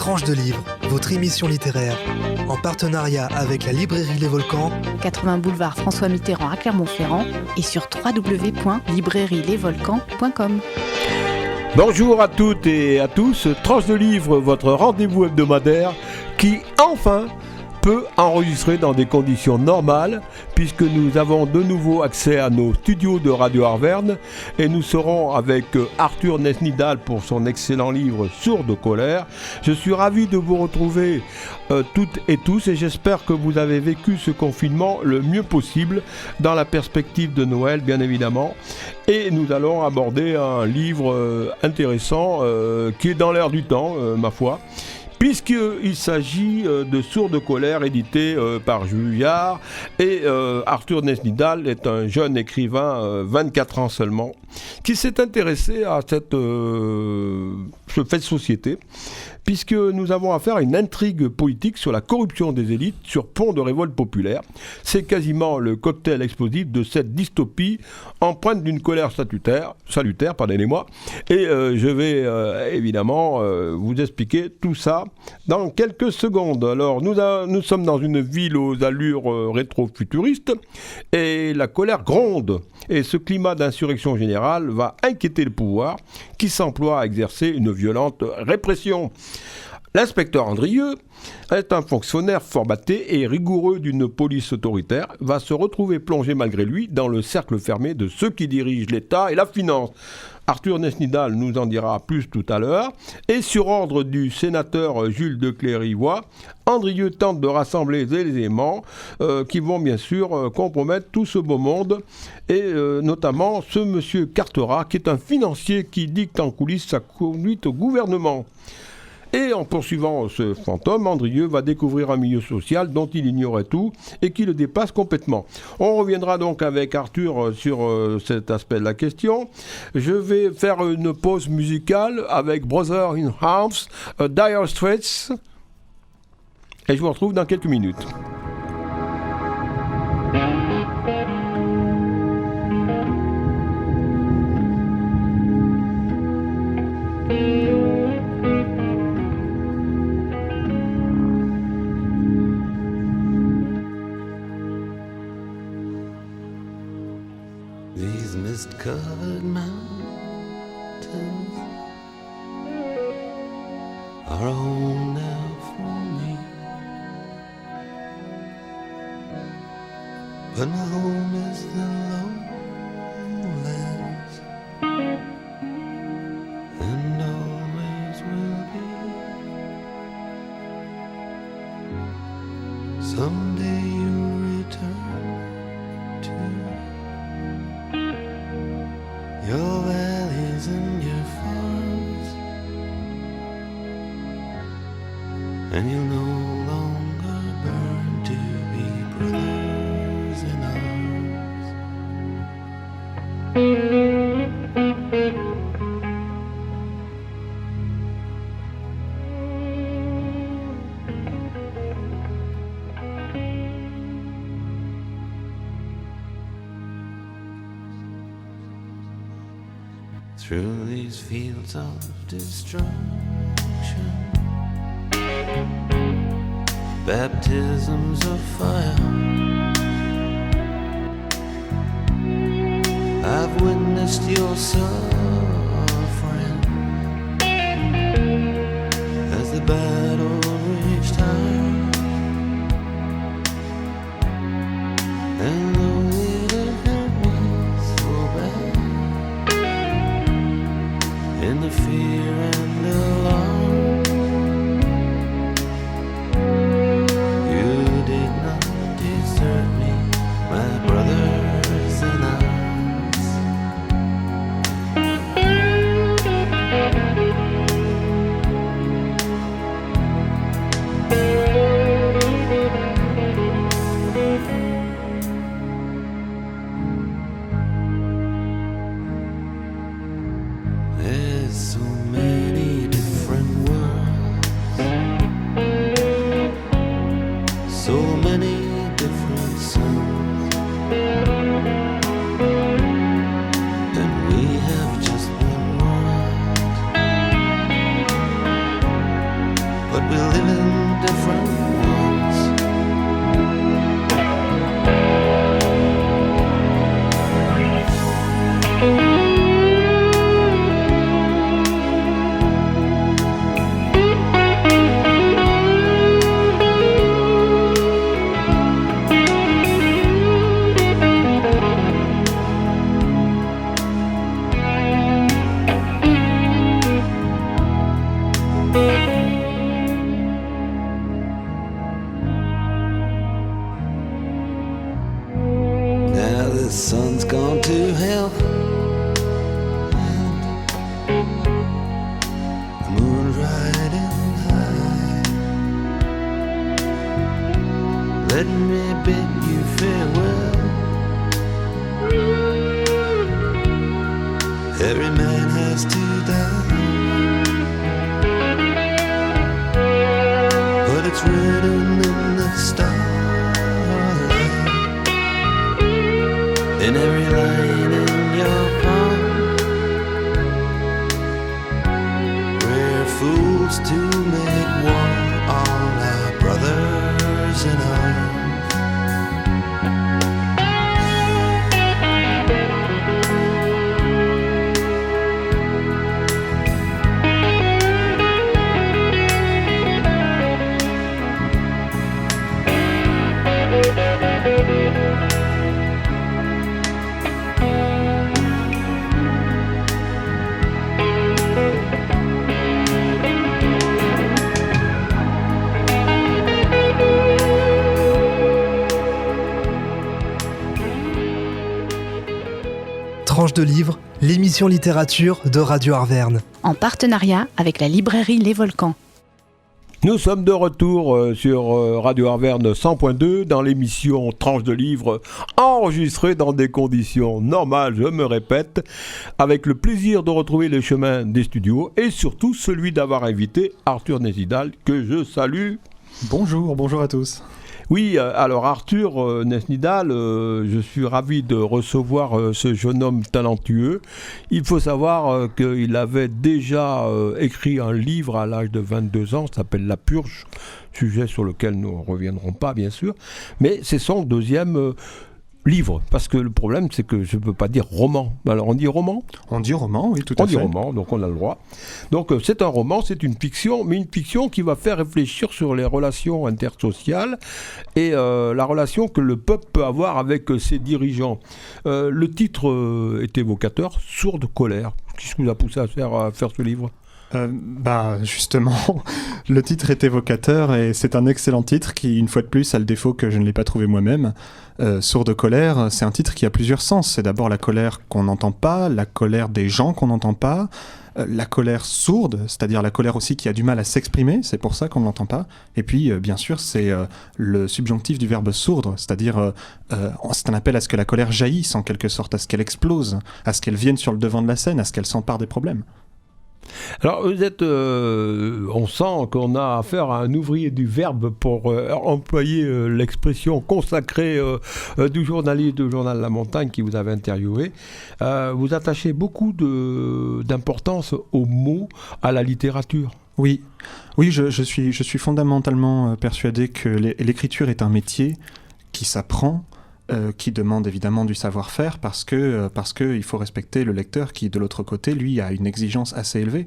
Tranche de livre, votre émission littéraire, en partenariat avec la librairie Les Volcans, 80 boulevard François Mitterrand à Clermont-Ferrand et sur www.librairielesvolcans.com. Bonjour à toutes et à tous, Tranche de livre, votre rendez-vous hebdomadaire qui enfin peut enregistrer dans des conditions normales puisque nous avons de nouveau accès à nos studios de Radio Arverne et nous serons avec Arthur Nesnidal pour son excellent livre Sourds de colère. Je suis ravi de vous retrouver toutes et tous et j'espère que vous avez vécu ce confinement le mieux possible dans la perspective de Noël bien évidemment, et nous allons aborder un livre intéressant qui est dans l'air du temps ma foi, puisqu'il s'agit de Sourds de colère, édité par Julliard. Et Arthur Nesnidal est un jeune écrivain, 24 ans seulement, qui s'est intéressé à ce fait de société, puisque nous avons affaire à une intrigue politique sur la corruption des élites sur fond de révolte populaire. C'est quasiment le cocktail explosif de cette dystopie empreinte d'une colère salutaire, pardonnez-moi. Et je vais évidemment vous expliquer tout ça dans quelques secondes. Alors, nous sommes dans une ville aux allures rétro-futuristes et la colère gronde. Et ce climat d'insurrection générale va inquiéter le pouvoir qui s'emploie à exercer une violente répression. L'inspecteur Andrieux est un fonctionnaire formaté et rigoureux d'une police autoritaire, va se retrouver plongé malgré lui dans le cercle fermé de ceux qui dirigent l'État et la finance. Arthur Nesnidal nous en dira plus tout à l'heure. Et sur ordre du sénateur Jules de Clérivoix, Andrieux tente de rassembler les éléments qui vont bien sûr compromettre tout ce beau monde, et notamment ce monsieur Cartera, qui est un financier qui dicte en coulisses sa conduite au gouvernement. Et en poursuivant ce fantôme, Andrieux va découvrir un milieu social dont il ignorait tout et qui le dépasse complètement. On reviendra donc avec Arthur sur cet aspect de la question. Je vais faire une pause musicale avec Brother in Arms, Dire Straits, et je vous retrouve dans quelques minutes. These mist-covered mountains are a home now for me, but my home is the lowlands, and always will be. Someday you'll return to your valleys and your farms, and you'll no longer burn to be brothers in arms. Through these fields of destruction, baptisms of fire, I've witnessed your suffering as the battle reached high, and though it hurt me so bad, in the fear and alarm, you did not desert me, my brothers in arms. from once. Now the sun's gone to hell, the moon's riding high. Let me bid you farewell. Every man has to die, but it's written in the stars. In every line in your palm, we're fools to make war on our brothers in arms. Tranche de livre, l'émission littérature de Radio Arverne. En partenariat avec la librairie Les Volcans. Nous sommes de retour sur Radio Arverne 100.2 dans l'émission Tranche de livre enregistrée dans des conditions normales, je me répète, avec le plaisir de retrouver les chemins des studios et surtout celui d'avoir invité Arthur Nesnidal que je salue. Bonjour à tous. Oui, alors Arthur Nesnidal, je suis ravi de recevoir ce jeune homme talentueux. Il faut savoir qu'il avait déjà écrit un livre à l'âge de 22 ans, ça s'appelle La Purge, sujet sur lequel nous ne reviendrons pas bien sûr, mais c'est son deuxième livre, parce que le problème c'est que je ne peux pas dire roman. Alors on dit roman ? On dit roman, oui, tout à fait. On dit roman, donc on a le droit. Donc c'est un roman, c'est une fiction, mais une fiction qui va faire réfléchir sur les relations intersociales et la relation que le peuple peut avoir avec ses dirigeants. Le titre est évocateur, Sourde colère. Qu'est-ce qui vous a poussé à faire ce livre ? Justement, le titre est évocateur et c'est un excellent titre qui, une fois de plus, a le défaut que je ne l'ai pas trouvé moi-même. Sourde colère, c'est un titre qui a plusieurs sens. C'est d'abord la colère qu'on n'entend pas, la colère des gens qu'on n'entend pas, la colère sourde, c'est-à-dire la colère aussi qui a du mal à s'exprimer, c'est pour ça qu'on ne l'entend pas. Et puis, bien sûr, c'est le subjonctif du verbe sourdre, c'est-à-dire c'est un appel à ce que la colère jaillisse en quelque sorte, à ce qu'elle explose, à ce qu'elle vienne sur le devant de la scène, à ce qu'elle s'empare des problèmes. Alors vous êtes, on sent qu'on a affaire à un ouvrier du verbe pour employer l'expression consacrée du journaliste du journal La Montagne qui vous avait interviewé. Vous attachez beaucoup d'importance aux mots, à la littérature. Oui, je suis fondamentalement persuadé que l'écriture est un métier qui s'apprend, qui demande évidemment du savoir-faire parce que il faut respecter le lecteur qui, de l'autre côté, lui, a une exigence assez élevée.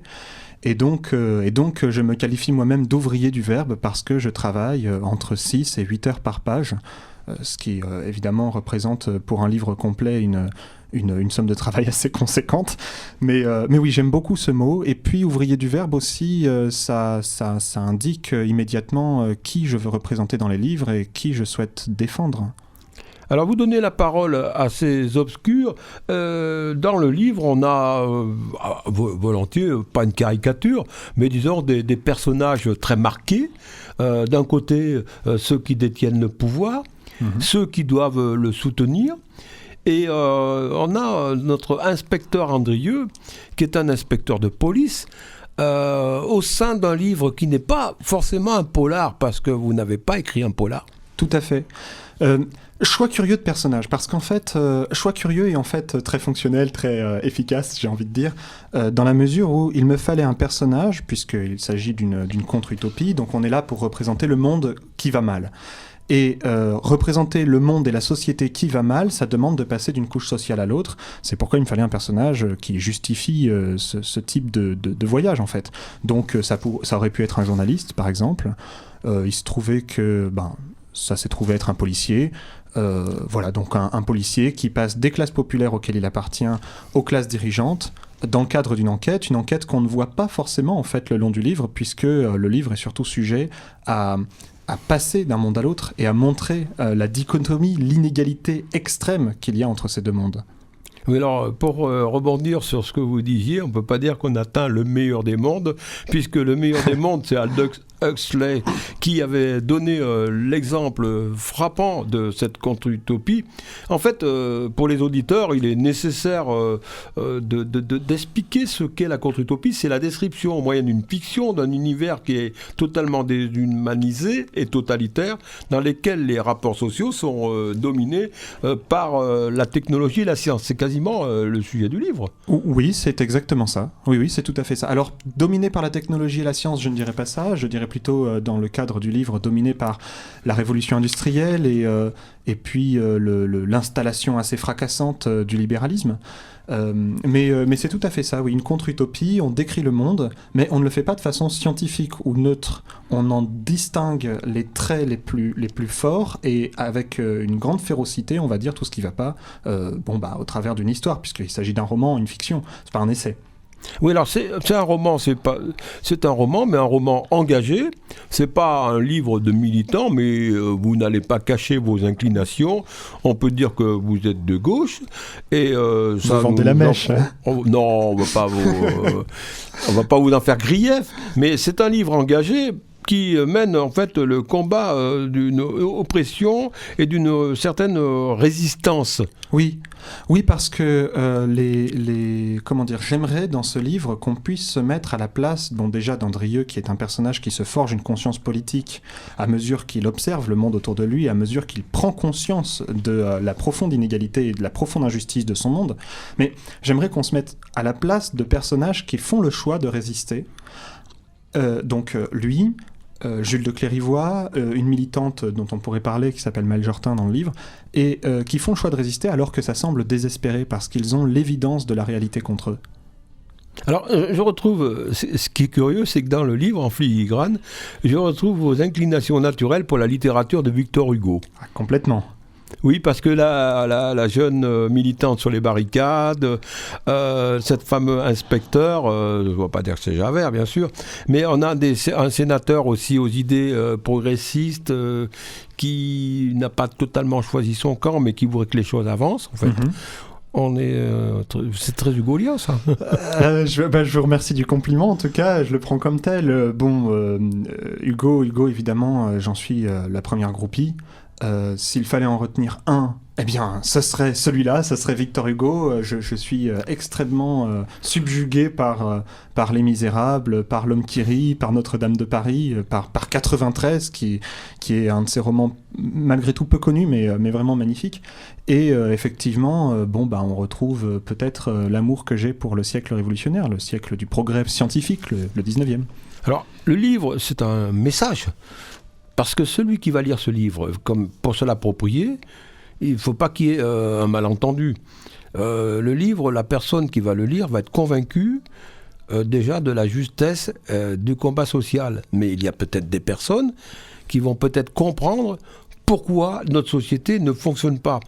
Et donc, je me qualifie moi-même d'ouvrier du verbe parce que je travaille entre 6 et 8 heures par page, ce qui évidemment représente pour un livre complet une somme de travail assez conséquente. Mais oui, j'aime beaucoup ce mot. Et puis, ouvrier du verbe aussi, ça indique immédiatement qui je veux représenter dans les livres et qui je souhaite défendre. Alors vous donnez la parole assez obscure. Dans le livre, on a volontiers, pas une caricature, mais disons des personnages très marqués. D'un côté, ceux qui détiennent le pouvoir, ceux qui doivent le soutenir. Et on a notre inspecteur Andrieux, qui est un inspecteur de police, au sein d'un livre qui n'est pas forcément un polar, parce que vous n'avez pas écrit un polar. Tout à fait. Choix curieux de personnage, parce qu'en fait, choix curieux et en fait très fonctionnel, très efficace, j'ai envie de dire, dans la mesure où il me fallait un personnage, puisqu'il s'agit d'une contre-utopie, donc on est là pour représenter le monde qui va mal. Et représenter le monde et la société qui va mal, ça demande de passer d'une couche sociale à l'autre. C'est pourquoi il me fallait un personnage qui justifie ce type de voyage, en fait. Donc ça aurait pu être un journaliste, par exemple. Il se trouvait que... ça s'est trouvé être un policier. Voilà, donc un policier qui passe des classes populaires auxquelles il appartient aux classes dirigeantes dans le cadre d'une enquête qu'on ne voit pas forcément en fait le long du livre, puisque le livre est surtout sujet à passer d'un monde à l'autre et à montrer la dichotomie, l'inégalité extrême qu'il y a entre ces deux mondes. Oui, alors, pour rebondir sur ce que vous disiez, on ne peut pas dire qu'on atteint le meilleur des mondes, puisque le meilleur des mondes, c'est Aldous Huxley qui avait donné l'exemple frappant de cette contre-utopie. En fait, pour les auditeurs, il est nécessaire d'expliquer ce qu'est la contre-utopie. C'est la description, au moyen d'une fiction, d'un univers qui est totalement déshumanisé et totalitaire, dans lequel les rapports sociaux sont dominés par la technologie et la science. C'est quasiment le sujet du livre. Oui, c'est exactement ça. Oui, c'est tout à fait ça. Alors, dominé par la technologie et la science, je ne dirais pas ça. Je dirais plutôt, dans le cadre du livre, dominé par la révolution industrielle et puis l'installation assez fracassante du libéralisme. Mais c'est tout à fait ça, oui, une contre-utopie, on décrit le monde, mais on ne le fait pas de façon scientifique ou neutre. On en distingue les traits les plus forts et avec une grande férocité, on va dire tout ce qui ne va pas au travers d'une histoire, puisqu'il s'agit d'un roman, une fiction, c'est pas un essai. Oui, alors c'est un roman, c'est un roman, mais un roman engagé. C'est pas un livre de militant, mais vous n'allez pas cacher vos inclinations. On peut dire que vous êtes de gauche et vous vendez la mèche. Non, on va pas vous en faire grief, mais c'est un livre engagé qui mène en fait le combat d'une oppression et d'une certaine résistance. Oui, parce que j'aimerais dans ce livre qu'on puisse se mettre à la place, déjà d'Andrieux, qui est un personnage qui se forge une conscience politique à mesure qu'il observe le monde autour de lui, à mesure qu'il prend conscience de la profonde inégalité et de la profonde injustice de son monde. Mais j'aimerais qu'on se mette à la place de personnages qui font le choix de résister. Lui, Jules de Clérivoix, une militante dont on pourrait parler qui s'appelle Mel Jortin dans le livre, et qui font le choix de résister alors que ça semble désespéré parce qu'ils ont l'évidence de la réalité contre eux. Alors, je retrouve, ce qui est curieux, c'est que dans le livre, en filigrane, je retrouve vos inclinations naturelles pour la littérature de Victor Hugo. Ah, complètement. Oui, parce que la jeune militante sur les barricades, cette fameux inspecteur, je ne vais pas dire que c'est Javert, bien sûr, mais on a un sénateur aussi aux idées progressistes qui n'a pas totalement choisi son camp, mais qui voudrait que les choses avancent, en fait. C'est très hugolien, ça. Je vous remercie du compliment, en tout cas, je le prends comme tel. Hugo, évidemment, j'en suis la première groupie. S'il fallait en retenir un, eh bien, ce serait celui-là, ce serait Victor Hugo. Je suis extrêmement subjugué par Les Misérables, par L'Homme qui rit, par Notre-Dame de Paris, par 93, qui est un de ses romans malgré tout peu connu, mais vraiment magnifique. Et effectivement, on retrouve peut-être l'amour que j'ai pour le siècle révolutionnaire, le siècle du progrès scientifique, le 19e. Alors, le livre, c'est un message. Parce que celui qui va lire ce livre, comme pour se l'approprier, il ne faut pas qu'il y ait un malentendu. Le livre, la personne qui va le lire va être convaincue déjà de la justesse du combat social. Mais il y a peut-être des personnes qui vont peut-être comprendre pourquoi notre société ne fonctionne pas.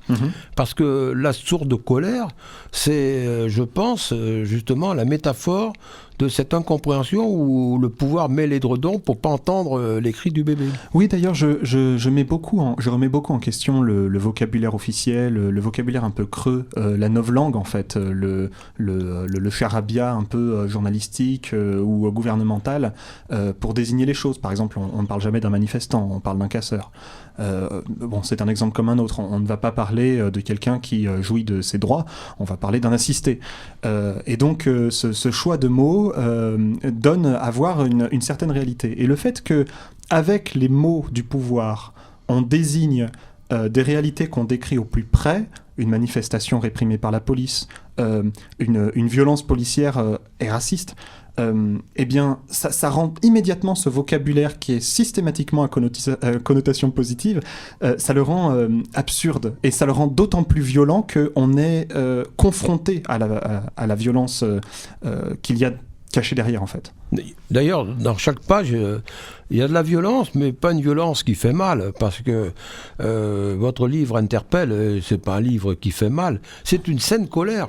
Parce que la source de colère, c'est, je pense, justement la métaphore de cette incompréhension où le pouvoir met l'édredon pour pas entendre les cris du bébé. Oui, d'ailleurs, je remets beaucoup en question le vocabulaire officiel, le vocabulaire un peu creux, la novlangue en fait, le charabia un peu journalistique ou gouvernemental pour désigner les choses. Par exemple, on ne parle jamais d'un manifestant, on parle d'un casseur. C'est un exemple comme un autre. On ne va pas parler de quelqu'un qui jouit de ses droits, on va parler d'un assisté. Et donc, ce choix de mots donne à voir une certaine réalité. Et le fait que, avec les mots du pouvoir, on désigne des réalités qu'on décrit au plus près, une manifestation réprimée par la police, une violence policière et raciste, eh bien, ça rend immédiatement ce vocabulaire qui est systématiquement à connotation positive, ça le rend absurde, et ça le rend d'autant plus violent qu'on est confronté à la violence qu'il y a cachée derrière, en fait. D'ailleurs, dans chaque page, il y a de la violence, mais pas une violence qui fait mal, parce que votre livre interpelle, c'est pas un livre qui fait mal, c'est une saine colère.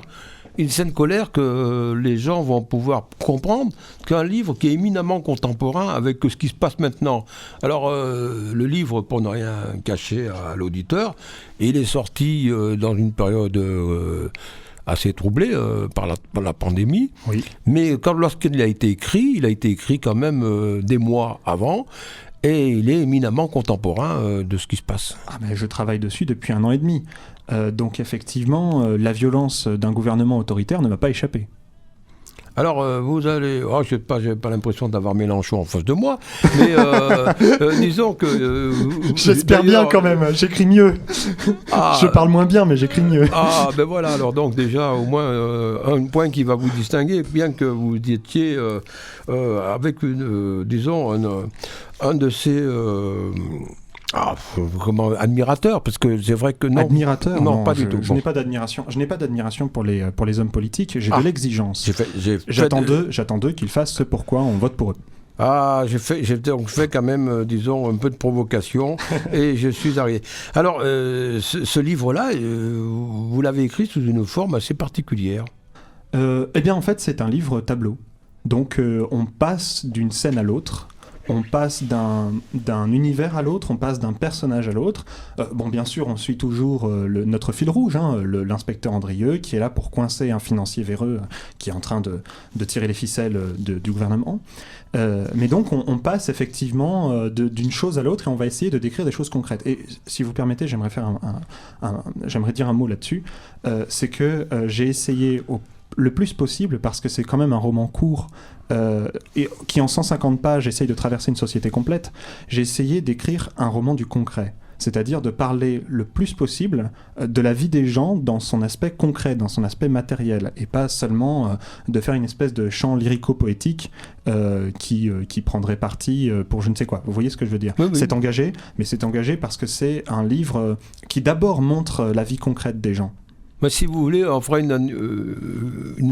Une saine colère que les gens vont pouvoir comprendre, qu'un livre qui est éminemment contemporain avec ce qui se passe maintenant. Alors, le livre, pour ne rien cacher à l'auditeur, il est sorti dans une période assez troublée par la pandémie, Oui. mais lorsqu'il a été écrit quand même des mois avant, et il est éminemment contemporain de ce qui se passe. Ah ben, je travaille dessus depuis 1 an et demi. Donc effectivement, la violence d'un gouvernement autoritaire ne m'a pas échappé. Alors, vous allez... Oh, j'ai pas l'impression d'avoir Mélenchon en face de moi, mais disons que... J'espère bien quand même, j'écris mieux. Je parle moins bien, mais j'écris mieux. Ah, ben voilà, alors donc déjà, au moins, un point qui va vous distinguer, bien que vous étiez avec, disons, un de ces... admirateur, parce que c'est vrai que non. Admirateur? Non, pas du tout. Je n'ai pas d'admiration. Je n'ai pas d'admiration pour les hommes politiques. J'ai de l'exigence. J'attends d'eux qu'ils fassent ce pourquoi on vote pour eux. Ah, j'ai donc fait quand même, disons, un peu de provocation, et je suis arrivé. Alors, ce livre-là, vous l'avez écrit sous une forme assez particulière. Eh bien, en fait, c'est un livre tableau. Donc, on passe d'une scène à l'autre. On passe d'un univers à l'autre, on passe d'un personnage à l'autre. Bon, bien sûr, on suit toujours notre fil rouge, l'inspecteur Andrieux, qui est là pour coincer un financier véreux qui est en train de tirer les ficelles du gouvernement. Mais donc, on passe effectivement d'une chose à l'autre et on va essayer de décrire des choses concrètes. Et si vous permettez, j'aimerais dire un mot là-dessus. C'est que j'ai essayé le plus possible, parce que c'est quand même un roman court, et qui en 150 pages essaye de traverser une société complète, j'ai essayé d'écrire un roman du concret, c'est-à-dire de parler le plus possible de la vie des gens dans son aspect concret, dans son aspect matériel, et pas seulement de faire une espèce de chant lyrico-poétique qui prendrait parti pour je ne sais quoi. Vous voyez ce que je veux dire? Oui. C'est engagé, mais c'est engagé parce que c'est un livre qui d'abord montre la vie concrète des gens. Mais si vous voulez, on fera une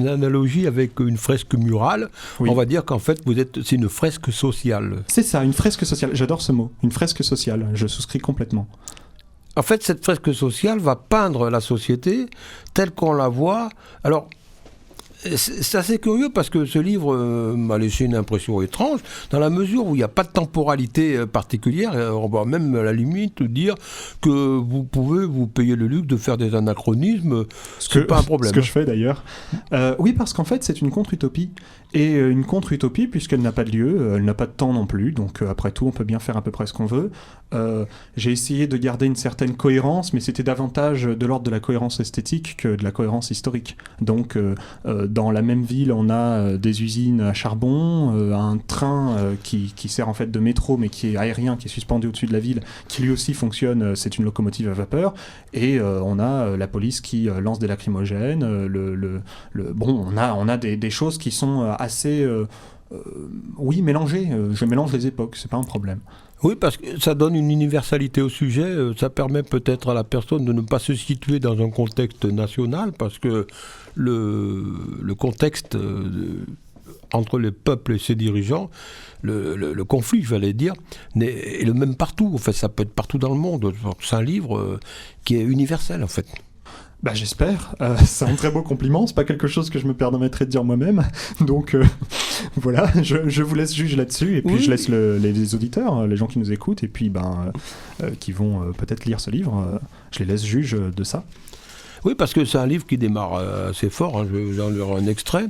analogie avec une fresque murale. Oui. On va dire qu'en fait, c'est une fresque sociale. C'est ça, une fresque sociale. J'adore ce mot, une fresque sociale. Je souscris complètement. En fait, cette fresque sociale va peindre la société telle qu'on la voit. Alors, c'est assez curieux parce que ce livre m'a laissé une impression étrange, dans la mesure où il n'y a pas de temporalité particulière. On va même à la limite dire que vous pouvez vous payer le luxe de faire des anachronismes, c'est pas un problème. Ce que je fais d'ailleurs. Oui, parce qu'en fait c'est une contre-utopie. Et une contre-utopie, puisqu'elle n'a pas de lieu, elle n'a pas de temps non plus, donc après tout on peut bien faire à peu près ce qu'on veut. J'ai essayé de garder une certaine cohérence, mais c'était davantage de l'ordre de la cohérence esthétique que de la cohérence historique. Donc dans la même ville, on a des usines à charbon, un train qui sert en fait de métro, mais qui est aérien, qui est suspendu au-dessus de la ville, qui lui aussi fonctionne, c'est une locomotive à vapeur, et on a la police qui lance des lacrymogènes, bon, on a des choses qui sont assez... oui, mélangées. Je mélange les époques, c'est pas un problème. Oui, parce que ça donne une universalité au sujet, ça permet peut-être à la personne de ne pas se situer dans un contexte national, parce que le contexte entre les peuples et ses dirigeants, le conflit, je vais dire, est le même partout. En fait, ça peut être partout dans le monde. C'est un livre qui est universel, en fait. Bah, j'espère. C'est un très beau compliment. C'est pas quelque chose que je me permettrais de dire moi-même. Donc voilà, je vous laisse juger là-dessus. Et puis je laisse les auditeurs, les gens qui nous écoutent, et puis qui vont peut-être lire ce livre. Je les laisse juger de ça. Oui, parce que c'est un livre qui démarre assez fort. Je vais vous en lire un extrait.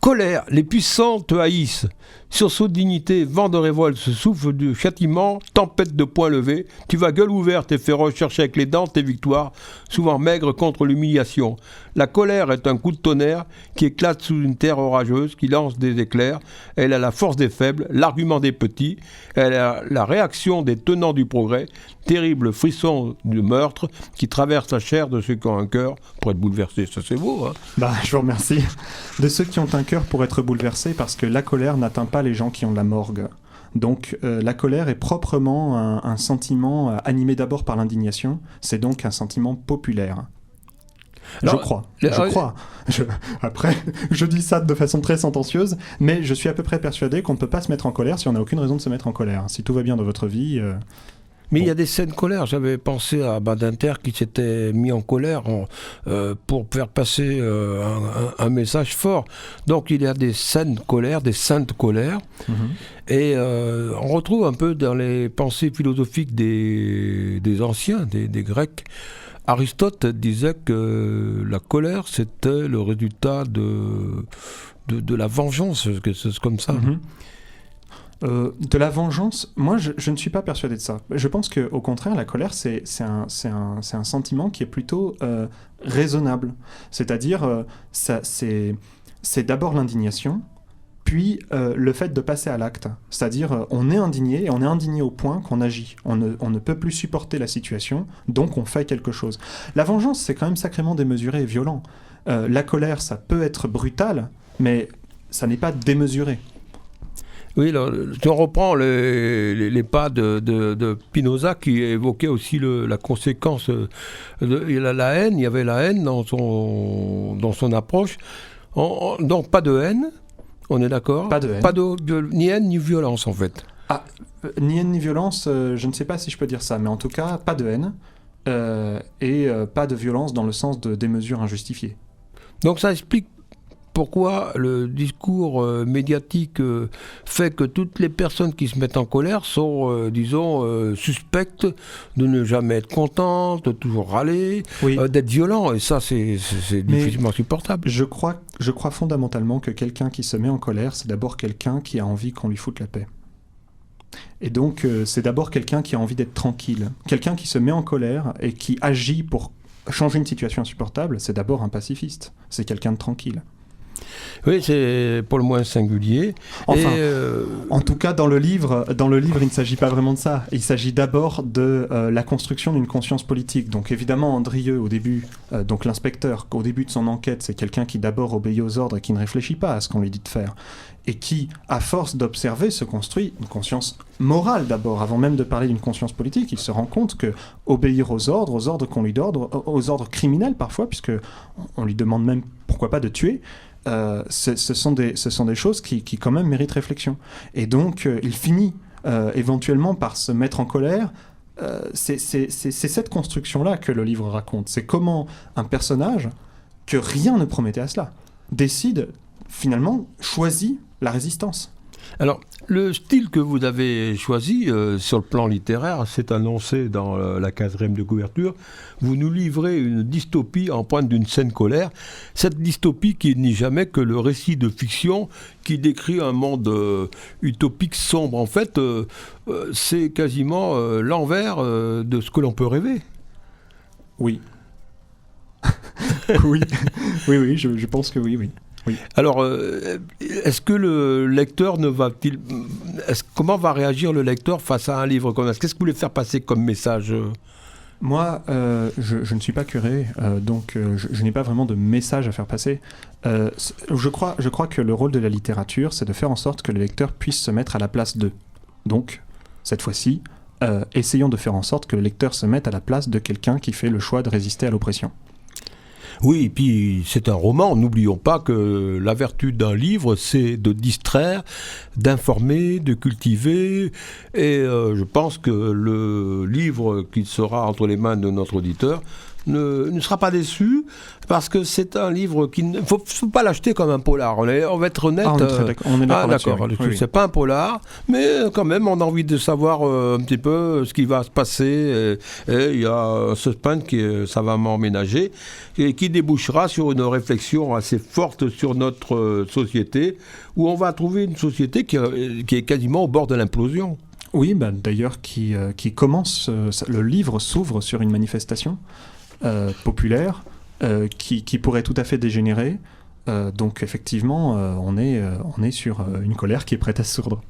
Colère, les puissants te haïssent. Sursaut de dignité, vent de révolte, souffle de châtiment, tempête de poing levé. Tu vas gueule ouverte et féroce chercher avec les dents tes victoires, souvent maigres contre l'humiliation. La colère est un coup de tonnerre qui éclate sous une terre orageuse, qui lance des éclairs. Elle a la force des faibles, l'argument des petits. Elle a la réaction des tenants du progrès. Terrible frisson de meurtre qui traverse la chair de ceux qui ont un cœur pour être bouleversés. Ça, c'est beau, hein? Je vous remercie. De ceux qui ont un cœur pour être bouleversés, parce que la colère n'atteint pas les gens qui ont de la morgue. Donc la colère est proprement un sentiment animé d'abord par l'indignation. C'est donc un sentiment populaire. Alors, je crois. Après, je dis ça de façon très sentencieuse, mais je suis à peu près persuadé qu'on ne peut pas se mettre en colère si on n'a aucune raison de se mettre en colère. Si tout va bien dans votre vie... Mais il y a des scènes colère. J'avais pensé à Badinter qui s'était mis en colère pour faire passer un message fort. Donc il y a des scènes colère, des saintes colères. Et on retrouve un peu dans les pensées philosophiques des anciens, des Grecs. Aristote disait que la colère, c'était le résultat de la vengeance, c'est comme ça. De la vengeance, moi je ne suis pas persuadé de ça. Je pense qu'au contraire, la colère, c'est un sentiment qui est plutôt raisonnable. C'est-à-dire, c'est d'abord l'indignation, puis le fait de passer à l'acte. C'est-à-dire, on est indigné, et on est indigné au point qu'on agit. On ne peut plus supporter la situation, donc on fait quelque chose. La vengeance, c'est quand même sacrément démesuré et violent. La colère, ça peut être brutal, mais ça n'est pas démesuré. Oui, si on reprend les pas de Spinoza qui évoquait aussi la conséquence de la haine. Il y avait la haine dans son approche. Donc pas de haine, on est d'accord ? Pas de haine. Ni haine ni violence en fait. Ni haine ni violence, je ne sais pas si je peux dire ça, mais en tout cas, pas de haine et pas de violence dans le sens de démesure injustifiée. Donc ça explique pourquoi le discours médiatique fait que toutes les personnes qui se mettent en colère sont, suspectes de ne jamais être contentes, de toujours râler, d'être violents. Et ça, c'est difficilement supportable. Je crois fondamentalement que quelqu'un qui se met en colère, c'est d'abord quelqu'un qui a envie qu'on lui foute la paix. Et donc, c'est d'abord quelqu'un qui a envie d'être tranquille. Quelqu'un qui se met en colère et qui agit pour changer une situation insupportable, c'est d'abord un pacifiste. C'est quelqu'un de tranquille. Oui, c'est pour le moins singulier. Enfin, en tout cas, dans le livre, il ne s'agit pas vraiment de ça. Il s'agit d'abord de la construction d'une conscience politique. Donc évidemment, Andrieux, au début, donc l'inspecteur, au début de son enquête, c'est quelqu'un qui d'abord obéit aux ordres et qui ne réfléchit pas à ce qu'on lui dit de faire. Et qui, à force d'observer, se construit une conscience morale d'abord, avant même de parler d'une conscience politique. Il se rend compte que obéir aux ordres qu'on lui donne, aux ordres criminels parfois, puisque on lui demande même, pourquoi pas, de tuer, ce sont des choses qui quand même méritent réflexion. Et donc, il finit éventuellement par se mettre en colère. C'est cette construction-là que le livre raconte. C'est comment un personnage, que rien ne promettait à cela, décide, finalement, choisit la résistance. Alors, le style que vous avez choisi sur le plan littéraire, c'est annoncé dans la 4e de couverture. Vous nous livrez une dystopie en pointe d'une saine colère. Cette dystopie qui n'est jamais que le récit de fiction qui décrit un monde utopique sombre. En fait, c'est quasiment l'envers de ce que l'on peut rêver. Oui. oui, je pense que oui. Oui. Alors, est-ce que le lecteur comment va réagir le lecteur face à un livre comme ça ? Qu'est-ce que vous voulez faire passer comme message ? Moi, je ne suis pas curé, donc je n'ai pas vraiment de message à faire passer. Je crois que le rôle de la littérature, c'est de faire en sorte que le lecteur puisse se mettre à la place d'eux. Donc, cette fois-ci, essayons de faire en sorte que le lecteur se mette à la place de quelqu'un qui fait le choix de résister à l'oppression. Oui, et puis c'est un roman. N'oublions pas que la vertu d'un livre, c'est de distraire, d'informer, de cultiver. Et je pense que le livre qui sera entre les mains de notre auditeur ne sera pas déçu, parce que c'est un livre qui ne faut pas l'acheter comme un polar. On va être honnête. On est d'accord là-dessus, d'accord. oui. Oui. C'est pas un polar, mais quand même, on a envie de savoir un petit peu ce qui va se passer. Et il y a un suspense qui est savamment ménagé et qui débouchera sur une réflexion assez forte sur notre société, où on va trouver une société qui est quasiment au bord de l'implosion. Oui, d'ailleurs, qui commence. Le livre s'ouvre sur une manifestation populaire qui pourrait tout à fait dégénérer. Donc, effectivement, on est sur une colère qui est prête à se sourdre.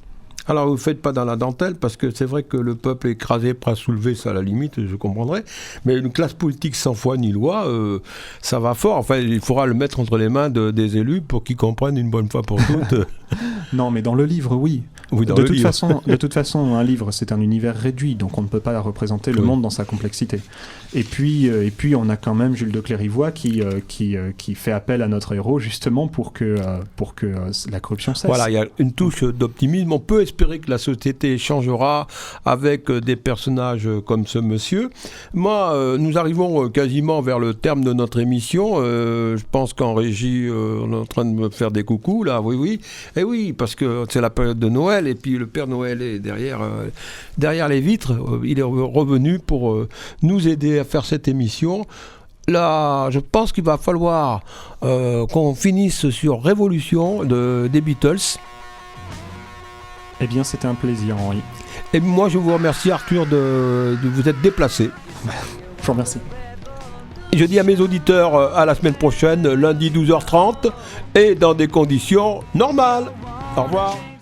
Alors, vous ne faites pas dans la dentelle, parce que c'est vrai que le peuple écrasé, prêt à soulever, ça à la limite, je comprendrais. Mais une classe politique sans foi ni loi, ça va fort. Enfin, il faudra le mettre entre les mains des élus pour qu'ils comprennent une bonne fois pour toutes. Non, mais dans le livre, oui. Oui, de toute façon, un livre, c'est un univers réduit, donc on ne peut pas représenter le monde dans sa complexité. Et puis, on a quand même Jules de Clérivoix qui fait appel à notre héros, justement, pour que la corruption cesse. Voilà, il y a une touche d'optimisme. On peut espérer que la société changera avec des personnages comme ce monsieur. Moi, nous arrivons quasiment vers le terme de notre émission. Je pense qu'en régie, on est en train de me faire des coucous, là, oui. Et oui, parce que c'est la période de Noël, et puis le Père Noël est derrière les vitres. Il est revenu pour nous aider à faire cette émission. Là, je pense qu'il va falloir qu'on finisse sur Révolution des Beatles. Eh bien, c'était un plaisir, Henri. Et moi, je vous remercie, Arthur, de vous être déplacé. Je vous remercie. Je dis à mes auditeurs à la semaine prochaine, lundi 12h30, et dans des conditions normales. Au revoir.